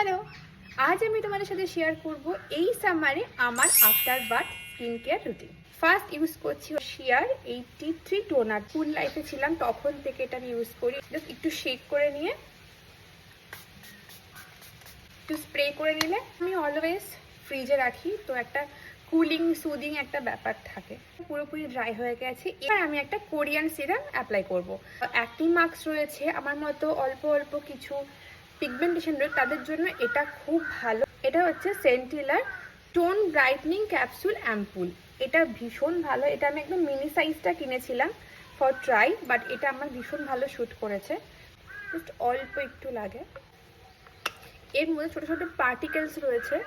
Hello, আজ আমি তোমাদের সাথে শেয়ার করব এই সামারে আমার after bath skin care routine. First use করছি শিয়ার 83 টোনার। ফুল লাইফে ছিলাম তখন থেকে এটা আমি ইউজ করি। জাস্ট একটু শেক করে নিয়ে একটু স্প্রে করে নিলে আমি অলওয়েজ ফ্রিজে রাখি, তো একটা কুলিং সুদিং একটা ব্যাপার থাকে। পুরোপুরি ড্রাই হয়ে গেছে। এবার আমি একটা কোরিয়ান সিরাম অ্যাপ্লাই করব। অ্যাক্নি মার্কস রয়েছে, আমার মতো অল্প অল্প কিছু পিগমেন্টেশন রয়েছে, তাদের জন্য এটা খুব ভালো। এটা হচ্ছে সেন্টিলার টোন ব্রাইটনিং ক্যাপসুল অ্যাম্পুল। এটা ভীষণ ভালো। এটা আমি একদম মিনি সাইজটা কিনেছিলাম ফর ট্রাই, বাট এটা আমার ভীষণ ভালো শ্যুট করেছে। জাস্ট অল্প একটু লাগে। এর মধ্যে ছোটো ছোটো পার্টিকেলস রয়েছে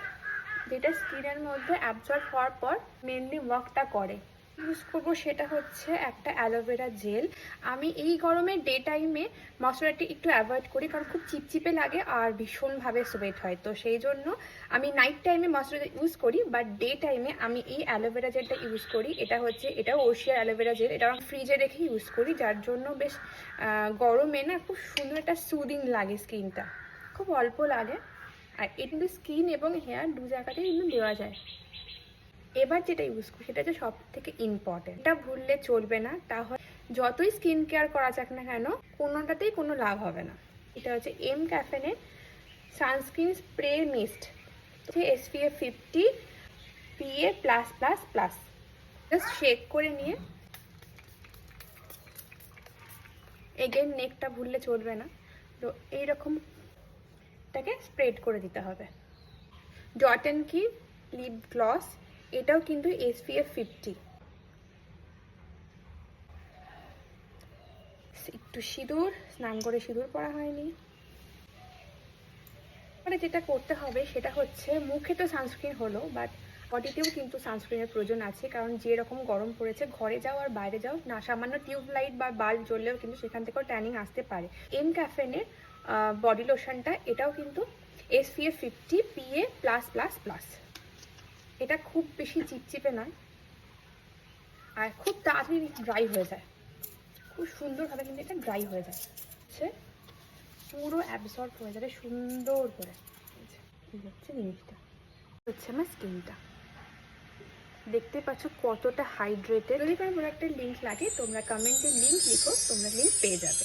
যেটা স্কিনের মধ্যে অ্যাবজর্ব হওয়ার পর মেনলি ওয়ার্কটা করে। ইউজ করবো সেটা হচ্ছে একটা অ্যালোভেরা জেল। আমি এই গরমে ডে টাইমে ময়শ্চারাইজারটি একটু অ্যাভয়েড করি, কারণ খুব চিপচিপে লাগে আর ভীষণভাবে সোয়েট হয়, তো সেই জন্য আমি নাইট টাইমে ময়শ্চারাইজার ইউজ করি, বাট ডে টাইমে আমি এই অ্যালোভেরা জেলটা ইউজ করি। এটাও ওশিয়ার অ্যালোভেরা জেল। এটা ফ্রিজে রেখে ইউজ করি, যার জন্য বেশ গরমে না খুব সুন্দর একটা সুদিং লাগে স্কিনটা, খুব অল্প লাগে। আর এটা কিন্তু স্কিন এবং হেয়ার দু জায়গাতেই কিন্তু দেওয়া যায়। এবার যেটা ইউজ করি সেটা হচ্ছে সব থেকে ইম্পর্টেন্ট, এটা ভুললে চলবে না। তাহলে যতই স্কিন কেয়ার করা যাক না কেন, কোনোটাতেই কোনো লাভ হবে না। এটা হচ্ছে এম ক্যাফেনের sunscreen spray mist, SPF 50 PA+++। Just shake করে নিয়ে এগেন নেকটা ভুললে চলবে না, তো এইরকম এটাকে স্প্রেড করে দিতে হবে। ডট অ্যান্ড কি লিপ গ্লস, এটাও কিন্তু SPF 50। একটু সিঁদুর, স্নান করে সিঁদুর পরা হয়নি। মানে যেটা করতে হবে সেটা হচ্ছে, মুখে তো সানস্ক্রিন হলো, বাট বডিতেও কিন্তু সানস্ক্রিনের প্রয়োজন আছে, কারণ যেরকম গরম পড়েছে ঘরে যাও আর বাইরে যাও না, সামান্য টিউব লাইট বা বাল্ব জ্বললেও কিন্তু সেখান থেকেও ট্যানিং আসতে পারে। এম ক্যাফেনের বডি লোশনটা, এটাও কিন্তু SPF 50 PA+++। এটা খুব বেশি চিপচিপে নয় আর খুব তাড়াতাড়ি ড্রাই হয়ে যায়, খুব সুন্দরভাবে কিন্তু এটা ড্রাই হয়ে যায়, পুরো অ্যাবসর্ব হয়ে যাবে সুন্দর করে। এই হচ্ছে জিনিসটা, হচ্ছে আমার স্কিনটা। দেখতে পাচ্ছ কতটা হাইড্রেটেড। যদি কোনো প্রোডাক্টের লিঙ্ক লাগে তোমরা কমেন্টে লিঙ্ক লিখো, তোমরা লিঙ্ক পেয়ে যাবে।